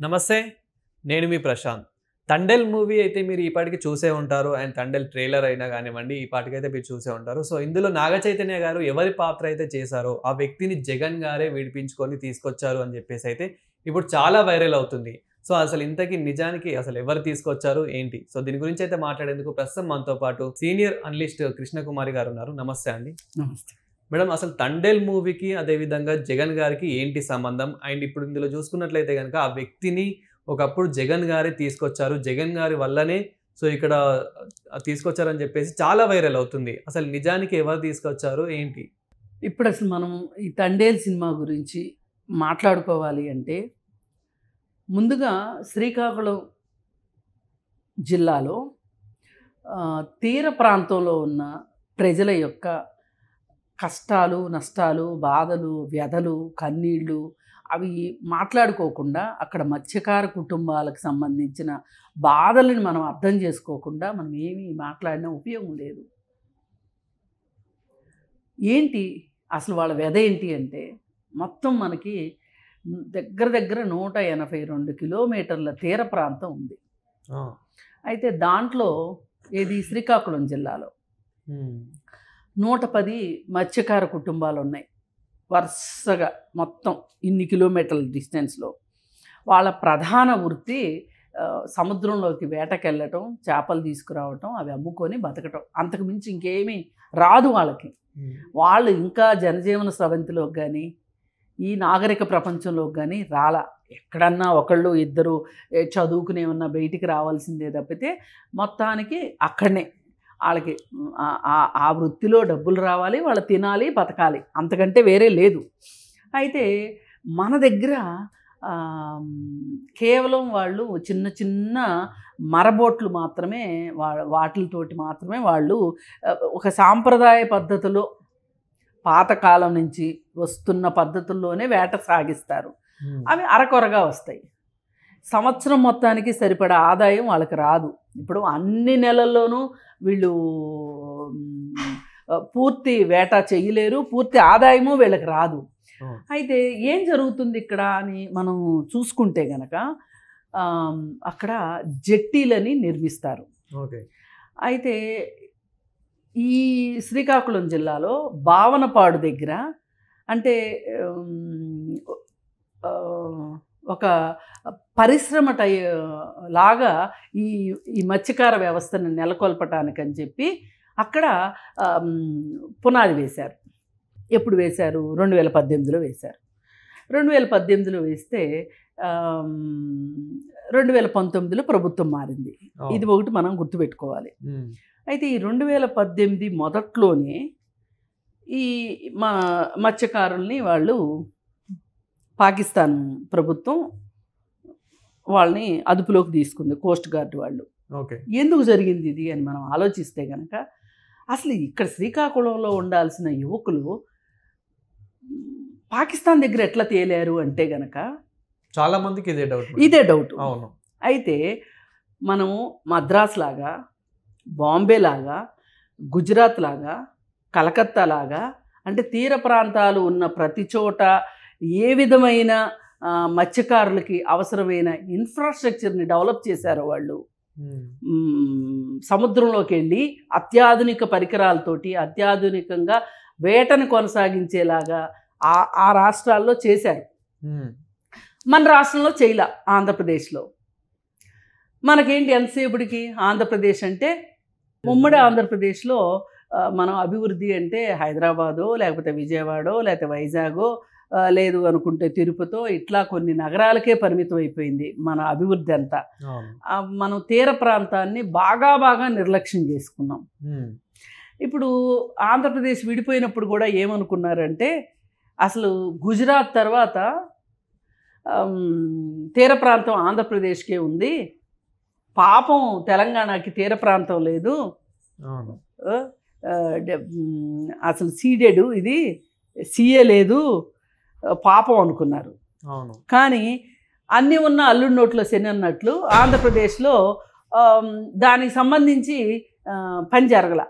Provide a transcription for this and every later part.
నమస్తే. నేను మీ ప్రశాంత్. 'తండేల్' మూవీ అయితే మీరు ఈ పాటికి చూసే ఉంటారు. అండ్ 'తండేల్' ట్రైలర్ అయినా గానివ్వండి, ఈ పాటికైతే మీరు చూసే ఉంటారు. సో, ఇందులో నాగ చైతన్య గారు ఎవరి పాత్ర అయితే చేశారో, ఆ వ్యక్తిని జగన్ గారే విడిపించుకొని తీసుకొచ్చారు అని చెప్పేసి అయితే ఇప్పుడు చాలా వైరల్ అవుతుంది. సో, అసలు ఇంతకీ నిజానికి అసలు ఎవరు తీసుకొచ్చారు? ఏంటి? సో, దీని గురించి అయితే మాట్లాడేందుకు ప్రస్తుతం మనతో పాటు సీనియర్ అనలిస్ట్ కృష్ణకుమారి గారు ఉన్నారు. నమస్తే అండి. నమస్తే. మేడం, అసలు 'తండేల్' మూవీకి అదేవిధంగా జగన్ గారికి ఏంటి సంబంధం? అండ్ ఇప్పుడు ఇందులో చూసుకున్నట్లయితే గనక ఆ వ్యక్తిని ఒకప్పుడు జగన్ గారే తీసుకొచ్చారు. జగన్ గారి వల్లనే సో ఇక్కడ తీసుకొచ్చారని చెప్పేసి చాలా వైరల్ అవుతుంది. అసలు నిజానికి ఎవరు తీసుకొచ్చారు? ఏంటి? ఇప్పుడు అసలు మనం ఈ 'తండేల్' సినిమా గురించి మాట్లాడుకోవాలి అంటే ముందుగా శ్రీకాకుళం జిల్లాలో తీర ప్రాంతంలో ఉన్న ప్రజల యొక్క కష్టాలు, నష్టాలు, బాధలు, వ్యధలు, కన్నీళ్ళు అవి మాట్లాడుకోకుండా అక్కడ మత్స్యకార కుటుంబాలకు సంబంధించిన బాధలను మనం అర్థం చేసుకోకుండా మనం ఏమీ మాట్లాడినా ఉపయోగం లేదు. ఏంటి అసలు వాళ్ళ వ్యధ ఏంటి అంటే మొత్తం మనకి దగ్గర దగ్గర 182 కిలోమీటర్ల తీర ప్రాంతం ఉంది. అయితే దాంట్లో ఏది శ్రీకాకుళం జిల్లాలో 110 మత్స్యకార కుటుంబాలు ఉన్నాయి వరుసగా మొత్తం ఇన్ని కిలోమీటర్ల డిస్టెన్స్లో. వాళ్ళ ప్రధాన వృత్తి సముద్రంలోకి వేటకెళ్ళటం, చేపలు తీసుకురావటం, అవి అమ్ముకొని బతకటం. అంతకుమించి ఇంకేమీ రాదు వాళ్ళకి. వాళ్ళు ఇంకా జనజీవన స్రవంతిలోకి కానీ ఈ నాగరిక ప్రపంచంలోకి కానీ రాలా. ఎక్కడన్నా ఒకళ్ళు ఇద్దరు చదువుకునే ఉన్న బయటికి రావాల్సిందే తప్పితే మొత్తానికి అక్కడనే వాళ్ళకి ఆ వృత్తిలో డబ్బులు రావాలి, వాళ్ళు తినాలి, బతకాలి, అంతకంటే వేరే లేదు. అయితే మన దగ్గర కేవలం వాళ్ళు చిన్న చిన్న మరబోట్లు మాత్రమే వాటితోటి మాత్రమే వాళ్ళు ఒక సాంప్రదాయ పద్ధతిలో పాతకాలం నుంచి వస్తున్న పద్ధతుల్లోనే వేట సాగిస్తారు. అవి అరకొరగా వస్తాయి. సంవత్సరం మొత్తానికి సరిపడా ఆదాయం వాళ్ళకి రాదు. ఇప్పుడు అన్ని నెలల్లోనూ వీళ్ళు పూర్తి వేట చేయలేరు, పూర్తి ఆదాయము వీళ్ళకి రాదు. అయితే ఏం జరుగుతుంది ఇక్కడ అని మనం చూసుకుంటే గనక అక్కడ జెట్టీలని నిర్మిస్తారు. అయితే ఈ శ్రీకాకుళం జిల్లాలో భావనపాడు దగ్గర అంటే ఒక పరిశ్రమ లాగా ఈ మత్స్యకార వ్యవస్థను నెలకొల్పటానికని చెప్పి అక్కడ పునాది వేశారు. ఎప్పుడు వేశారు? 2018లో వేశారు. 2018లో వేస్తే 2019లో ప్రభుత్వం మారింది. ఇది ఒకటి మనం గుర్తుపెట్టుకోవాలి. అయితే ఈ 2018 మొదట్లోనే ఈ మత్స్యకారుల్ని వాళ్ళు పాకిస్తాన్ ప్రభుత్వం వాళ్ళని అదుపులోకి తీసుకుంది, కోస్ట్ గార్డ్ వాళ్ళు. ఎందుకు జరిగింది ఇది అని మనం ఆలోచిస్తే కనుక అసలు ఇక్కడ శ్రీకాకుళంలో ఉండాల్సిన యువకులు పాకిస్తాన్ దగ్గర ఎట్లా తేలారు అంటే గనక చాలా మందికి ఇదే డౌట్. అవును. అయితే మనము మద్రాస్ లాగా, బాంబే లాగా, గుజరాత్ లాగా, కలకత్తా లాగా అంటే తీర ప్రాంతాలు ఉన్న ప్రతి చోట ఏ విధమైన మత్స్యకారులకి అవసరమైన ఇన్ఫ్రాస్ట్రక్చర్ని డెవలప్ చేశారో వాళ్ళు. సముద్రంలోకి వెళ్ళి అత్యాధునిక పరికరాలతోటి అత్యాధునికంగా వేటను కొనసాగించేలాగా ఆ రాష్ట్రాల్లో చేశారు. మన రాష్ట్రంలో చేయలే. ఆంధ్రప్రదేశ్లో మనకేంటి ఎంతసేపటికి ఆంధ్రప్రదేశ్ అంటే ఉమ్మడి ఆంధ్రప్రదేశ్లో మనం అభివృద్ధి అంటే హైదరాబాదో లేకపోతే విజయవాడో లేకపోతే వైజాగో లేదు అనుకుంటే తిరుపతో ఇట్లా కొన్ని నగరాలకే పరిమితం అయిపోయింది మన అభివృద్ధి అంతా. మనం తీర ప్రాంతాన్ని బాగా నిర్లక్ష్యం చేసుకున్నాం. ఇప్పుడు ఆంధ్రప్రదేశ్ విడిపోయినప్పుడు కూడా ఏమనుకున్నారంటే అసలు గుజరాత్ తర్వాత తీర ప్రాంతం ఆంధ్రప్రదేశ్కే ఉంది, పాపం తెలంగాణకి తీర ప్రాంతం లేదు, అసలు సీడెడ్ ఇది సీఏ లేదు, పాపం అనుకున్నారు. కానీ అన్నీ ఉన్న అల్లుడి నోట్లో శని అన్నట్లు ఆంధ్రప్రదేశ్లో దానికి సంబంధించి పని జరగల.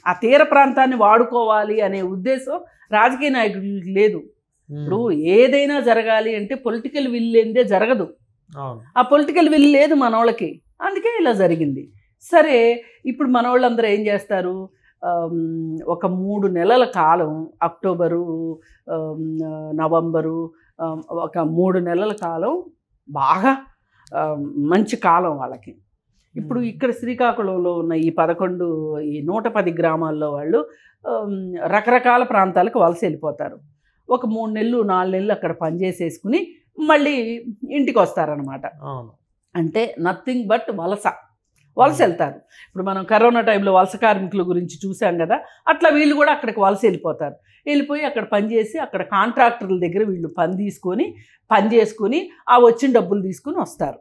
ఆ తీర ప్రాంతాన్ని వాడుకోవాలి అనే ఉద్దేశం రాజకీయ నాయకుడికి లేదు. ఇప్పుడు ఏదైనా జరగాలి అంటే పొలిటికల్ విల్ లేనిదే జరగదు. ఆ పొలిటికల్ విల్ లేదు మనోళ్ళకి, అందుకే ఇలా జరిగింది. సరే, ఇప్పుడు మనోళ్ళందరూ ఏం చేస్తారు, ఒక 3 నెలల కాలం, అక్టోబరు, నవంబరు, ఒక 3 నెలల కాలం బాగా మంచి కాలం వాళ్ళకి. ఇప్పుడు ఇక్కడ శ్రీకాకుళంలో ఉన్న ఈ 110 గ్రామాల్లో వాళ్ళు రకరకాల ప్రాంతాలకు వలస వెళ్ళిపోతారు. ఒక 3 నెలలు 4 నెలలు అక్కడ పనిచేసేసుకుని మళ్ళీ ఇంటికి వస్తారనమాట. అంటే నథింగ్ బట్ వలస వెళ్తారు. ఇప్పుడు మనం కరోనా టైంలో వలస కార్మికుల గురించి చూసాం కదా, అట్లా వీళ్ళు కూడా అక్కడికి వలస వెళ్ళిపోతారు. వెళ్ళిపోయి అక్కడ పనిచేసి అక్కడ కాంట్రాక్టర్ల దగ్గర వీళ్ళు పని చేసుకొని ఆ వచ్చిన డబ్బులు తీసుకుని వస్తారు.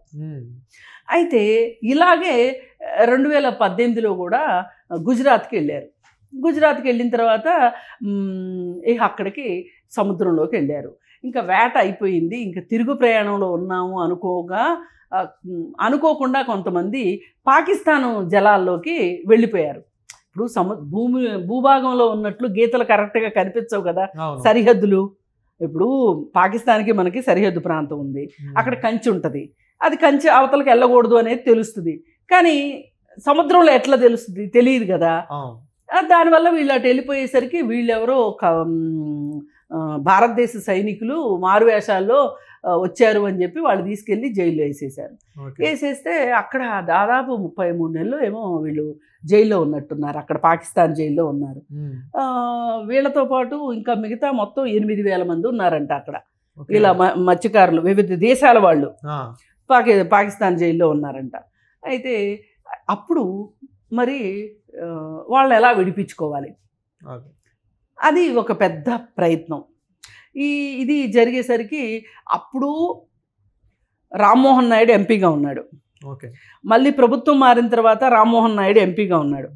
అయితే ఇలాగే 2018లో కూడా గుజరాత్కి వెళ్ళారు. గుజరాత్కి వెళ్ళిన తర్వాత ఇక అక్కడికి సముద్రంలోకి వెళ్ళారు. ఇంకా వేట అయిపోయింది, ఇంకా తిరుగు ప్రయాణంలో ఉన్నాము అనుకోకుండా కొంతమంది పాకిస్తాన్ జలాల్లోకి వెళ్ళిపోయారు. ఇప్పుడు భూభాగంలో ఉన్నట్లు గీతలు కరెక్ట్గా కనిపించవు కదా, సరిహద్దులు. ఇప్పుడు పాకిస్తాన్కి మనకి సరిహద్దు ప్రాంతం ఉంది, అక్కడ కంచి ఉంటుంది. అది కంచి అవతలకి వెళ్ళకూడదు అనేది తెలుస్తుంది, కానీ సముద్రంలో ఎట్లా తెలుస్తుంది, తెలియదు కదా. దానివల్ల వీళ్ళు అటు వెళ్ళిపోయేసరికి వీళ్ళెవరో భారతదేశ సైనికులు మారువేషాల్లో వచ్చారు అని చెప్పి వాళ్ళు తీసుకెళ్ళి జైల్లో వేసేస్తే అక్కడ దాదాపు 33 నెలలు ఏమో వీళ్ళు జైల్లో ఉన్నట్టున్నారు, అక్కడ పాకిస్తాన్ జైల్లో ఉన్నారు. వీళ్ళతో పాటు ఇంకా మిగతా మొత్తం 8,000 మంది ఉన్నారంట అక్కడ. ఇలా మత్స్యకారులు, వివిధ దేశాల వాళ్ళు పాకిస్తాన్ జైల్లో ఉన్నారంట. అయితే అప్పుడు మరి వాళ్ళు ఎలా విడిపించుకోవాలి, అది ఒక పెద్ద ప్రయత్నం. ఇది జరిగేసరికి అప్పుడు రామ్మోహన్ నాయుడు ఎంపీగా ఉన్నాడు. మళ్ళీ ప్రభుత్వం మారిన తర్వాత రామ్మోహన్ నాయుడు ఎంపీగా ఉన్నాడు.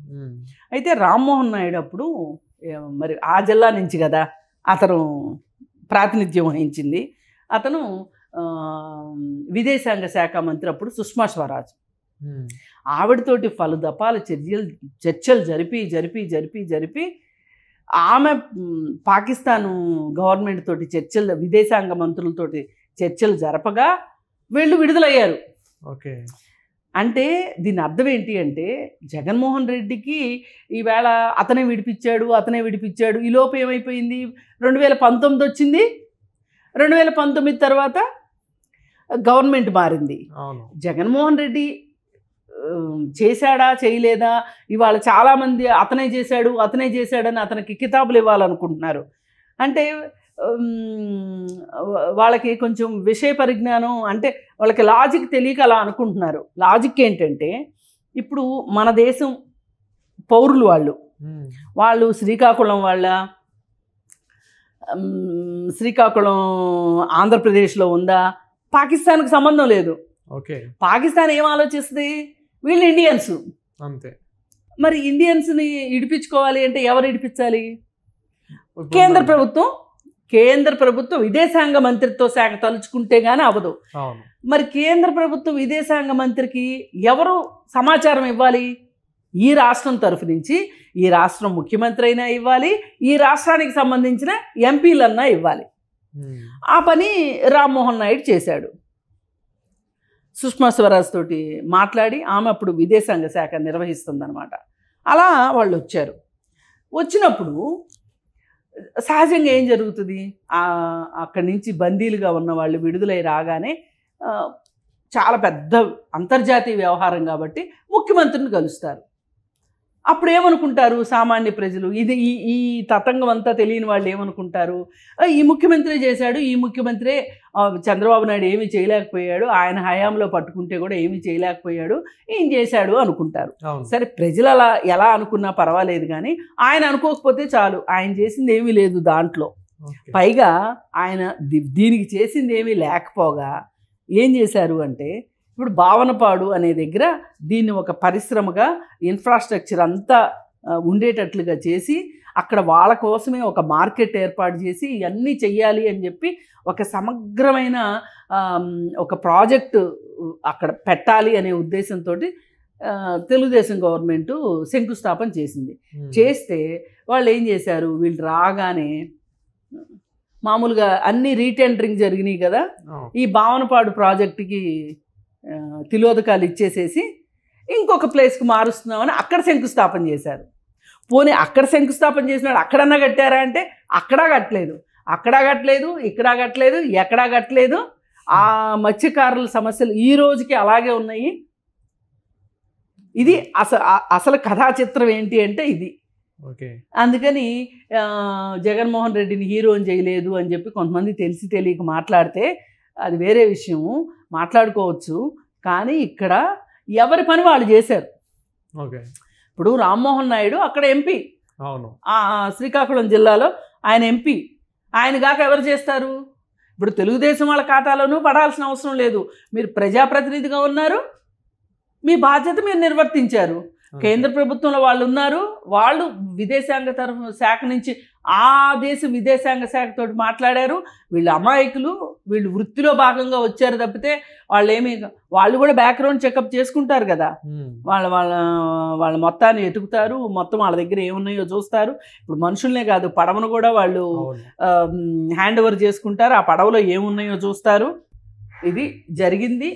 అయితే రామ్మోహన్ నాయుడు అప్పుడు మరి ఆ జిల్లా నుంచి కదా అతను ప్రాతినిధ్యం వహించింది. అతను విదేశాంగ శాఖ మంత్రి అప్పుడు సుష్మా స్వరాజ్. ఆవిడతోటి పలు దఫాలు చర్చలు జరిపి ఆమె పాకిస్తాన్ గవర్నమెంట్ తోటి విదేశాంగ మంత్రులతోటి చర్చలు జరపగా వీళ్ళు విడుదలయ్యారు. అంటే దీని అర్థం ఏంటి అంటే, జగన్మోహన్ రెడ్డికి ఈవేళ అతనే విడిపించాడు. ఈ లోపు ఏమైపోయింది, 2019 వచ్చింది. 2019 తర్వాత గవర్నమెంట్ మారింది. జగన్మోహన్ రెడ్డి చేశాడా చేయలేదా, ఇవాళ చాలామంది అతనే చేశాడని అతనికి కితాబులు ఇవ్వాలనుకుంటున్నారు. అంటే వాళ్ళకి కొంచెం విషయ పరిజ్ఞానం, అంటే వాళ్ళకి లాజిక్ తెలియక అలా అనుకుంటున్నారు. లాజిక్ ఏంటంటే, ఇప్పుడు మన దేశం పౌరులు వాళ్ళు శ్రీకాకుళం శ్రీకాకుళం ఆంధ్రప్రదేశ్లో ఉందా, పాకిస్తాన్కి సంబంధం లేదు. పాకిస్తాన్ ఏం ఆలోచిస్తుంది, వీళ్ళు ఇండియన్స్ అంతే. మరి ఇండియన్స్ని ఇడిపించుకోవాలి అంటే ఎవరు ఇడిపించాలి? కేంద్ర ప్రభుత్వం విదేశాంగ మంత్రిత్వ శాఖ తలుచుకుంటే గానీ అవ్వదు. మరి కేంద్ర ప్రభుత్వం విదేశాంగ మంత్రికి ఎవరు సమాచారం ఇవ్వాలి? ఈ రాష్ట్రం తరఫు నుంచి ఈ రాష్ట్రం ముఖ్యమంత్రి అయినా ఇవ్వాలి, ఈ రాష్ట్రానికి సంబంధించిన ఎంపీలన్నా ఇవ్వాలి. ఆ పని రామ్మోహన్ నాయుడు చేశాడు. సుష్మా స్వరాజ్ తోటి మాట్లాడి, ఆమె అప్పుడు విదేశాంగ శాఖ నిర్వహిస్తుందన్నమాట. అలా వాళ్ళు వచ్చినప్పుడు సహజంగా ఏం జరుగుతుంది, అక్కడి నుంచి బందీలుగా ఉన్న వాళ్ళు విడుదలై రాగానే చాలా పెద్ద అంతర్జాతీయ వ్యవహారం కాబట్టి ముఖ్యమంత్రిని కలుస్తారు. అప్పుడు ఏమనుకుంటారు సామాన్య ప్రజలు, ఇది ఈ తతంగం అంతా తెలియని వాళ్ళు ఏమనుకుంటారు, ఈ ముఖ్యమంత్రి చేశాడు, ఈ ముఖ్యమంత్రే చంద్రబాబు నాయుడు ఏమీ చేయలేకపోయాడు, ఆయన హయాంలో పట్టుకుంటే కూడా ఏమీ చేయలేకపోయాడు, ఏం చేశాడు అనుకుంటారు. సరే, ప్రజలు అలా ఎలా అనుకున్నా పర్వాలేదు, కానీ ఆయన అనుకోకపోతే చాలు, ఆయన చేసింది ఏమీ లేదు దాంట్లో. పైగా ఆయన దీనికి చేసింది ఏమీ లేకపోగా ఏం చేశారు అంటే, ఇప్పుడు భావనపాడు అనే దగ్గర దీన్ని ఒక పరిశ్రమగా ఇన్ఫ్రాస్ట్రక్చర్ అంతా ఉండేటట్లుగా చేసి అక్కడ వాళ్ళ కోసమే ఒక మార్కెట్ ఏర్పాటు చేసి ఇవన్నీ చెయ్యాలి అని చెప్పి ఒక సమగ్రమైన ఒక ప్రాజెక్టు అక్కడ పెట్టాలి అనే ఉద్దేశంతో తెలుగుదేశం గవర్నమెంటు శంకుస్థాపన చేసింది. చేస్తే వాళ్ళు ఏం చేశారు, వీళ్ళు రాగానే మామూలుగా అన్ని రీటెండరింగ్ జరిగినాయి కదా, ఈ భావనపాడు ప్రాజెక్టుకి తిలోదకాలు ఇచ్చేసేసి ఇంకొక ప్లేస్కి మారుస్తున్నామని అక్కడ శంకుస్థాపన చేశారు. పోనీ అక్కడ శంకుస్థాపన చేసినాడు అక్కడన్నా కట్టారా అంటే అక్కడా కట్టలేదు, అక్కడా కట్టలేదు, ఇక్కడా కట్టలేదు, ఎక్కడా కట్టలేదు. ఆ మత్స్యకారుల సమస్యలు ఈ రోజుకి అలాగే ఉన్నాయి. ఇది అసలు కథా చిత్రం ఏంటి అంటే ఇది. అందుకని జగన్మోహన్ రెడ్డిని హీరోని చేయలేదు అని చెప్పి కొంతమంది తెలిసి తెలియక మాట్లాడితే అది వేరే విషయము, మాట్లాడుకోవచ్చు. కానీ ఇక్కడ ఎవరి పని వాళ్ళు చేశారు. ఇప్పుడు రామ్మోహన్ నాయుడు అక్కడ ఎంపీ, శ్రీకాకుళం జిల్లాలో ఆయన ఎంపీ. ఆయన కాక ఎవరు చేస్తారు? ఇప్పుడు తెలుగుదేశం వాళ్ళ ఖాతాలోనూ పడాల్సిన అవసరం లేదు. మీరు ప్రజాప్రతినిధిగా ఉన్నారు, మీ బాధ్యత మీరు నిర్వర్తించారు. కేంద్ర ప్రభుత్వంలో వాళ్ళు ఉన్నారు, వాళ్ళు విదేశాంగ శాఖ నుంచి ఆ దేశ విదేశాంగ శాఖతో మాట్లాడారు. వీళ్ళు అమాయకులు, వీళ్ళు వృత్తిలో భాగంగా వచ్చారు తప్పితే వాళ్ళు కూడా బ్యాక్గ్రౌండ్ చెకప్ చేసుకుంటారు కదా. వాళ్ళ మొత్తాన్ని ఎతుకుతారు, మొత్తం వాళ్ళ దగ్గర ఏమున్నాయో చూస్తారు. ఇప్పుడు మనుషుల్నే కాదు, పడవను కూడా వాళ్ళు హ్యాండ్ ఓవర్ చేసుకుంటారు. ఆ పడవలో ఏమున్నాయో చూస్తారు. ఇది జరిగింది,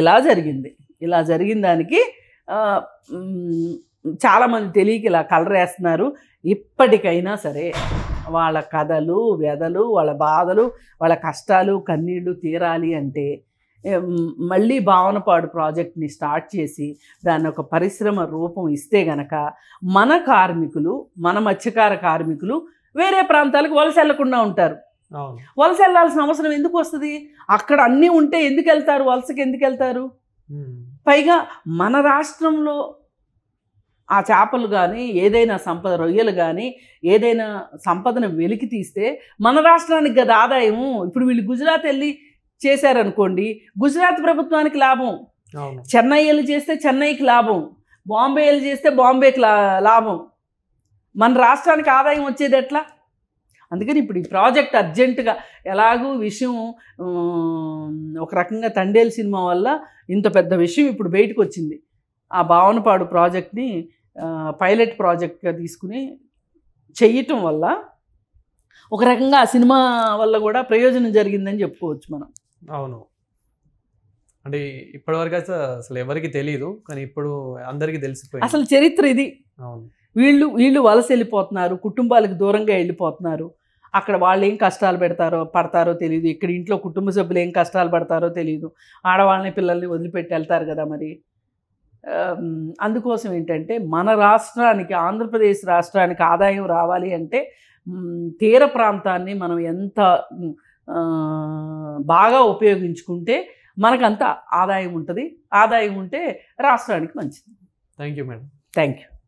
ఇలా జరిగిన దానికి చాలామంది తెలియక ఇలా కలర్ వేస్తున్నారు. ఇప్పటికైనా సరే వాళ్ళ కథలు, వ్యధలు, వాళ్ళ బాధలు, వాళ్ళ కష్టాలు, కన్నీళ్లు తీరాలి అంటే మళ్ళీ భావనపాడు ప్రాజెక్ట్ని స్టార్ట్ చేసి దాన్ని ఒక పరిశ్రమ రూపం ఇస్తే గనక మన కార్మికులు, మన మత్స్యకార కార్మికులు వేరే ప్రాంతాలకు వలస వెళ్లకుండా ఉంటారు. వలస వెళ్లాల్సిన అవసరం ఎందుకు వస్తుంది? అక్కడ అన్నీ ఉంటే ఎందుకు వెళ్తారు? వలసకి ఎందుకు వెళ్తారు? పైగా మన రాష్ట్రంలో ఆ చేపలు కానీ ఏదైనా సంపద, రొయ్యలు కానీ ఏదైనా సంపదను వెలికి తీస్తే మన రాష్ట్రానికి కదా ఆదాయము. ఇప్పుడు వీళ్ళు గుజరాత్ వెళ్ళి చేశారనుకోండి, గుజరాత్ ప్రభుత్వానికి లాభం. చెన్నై వెళ్ళి చేస్తే చెన్నైకి లాభం, బాంబే వెళ్ళి చేస్తే బాంబేకి లాభం. మన రాష్ట్రానికి ఆదాయం వచ్చేది ఎట్లా? అందుకని ఇప్పుడు ఈ ప్రాజెక్ట్ అర్జెంటుగా ఎలాగూ విషయం ఒక రకంగా తండేల్ సినిమా వల్ల ఇంత పెద్ద విషయం ఇప్పుడు బయటకు వచ్చింది. ఆ భావనపాడు ప్రాజెక్ట్ని పైలట్ ప్రాజెక్ట్గా తీసుకుని చెయ్యటం వల్ల ఒక రకంగా ఆ సినిమా వల్ల కూడా ప్రయోజనం జరిగిందని చెప్పుకోవచ్చు మనం. అవును, అంటే ఇప్పటివరకు అసలు ఎవరికి తెలియదు, కానీ ఇప్పుడు అందరికీ తెలిసిపోయింది అసలు చరిత్ర ఇది. వీళ్ళు వలస వెళ్ళిపోతున్నారు, కుటుంబాలకు దూరంగా వెళ్ళిపోతున్నారు. అక్కడ వాళ్ళు ఏం కష్టాలు పడతారో తెలియదు, ఇక్కడ ఇంట్లో కుటుంబ సభ్యులు ఏం కష్టాలు పడతారో తెలియదు. ఆడవాళ్ళని పిల్లల్ని వదిలిపెట్టి వెళ్తారు కదా. మరి అందుకోసం ఏంటంటే మన రాష్ట్రానికి, ఆంధ్రప్రదేశ్ రాష్ట్రానికి ఆదాయం రావాలి అంటే తీర ప్రాంతాన్ని మనం ఎంత బాగా ఉపయోగించుకుంటే మనకంత ఆదాయం ఉంటుంది. ఆదాయం ఉంటే రాష్ట్రానికి మంచిది. Thank you madam. Thank you.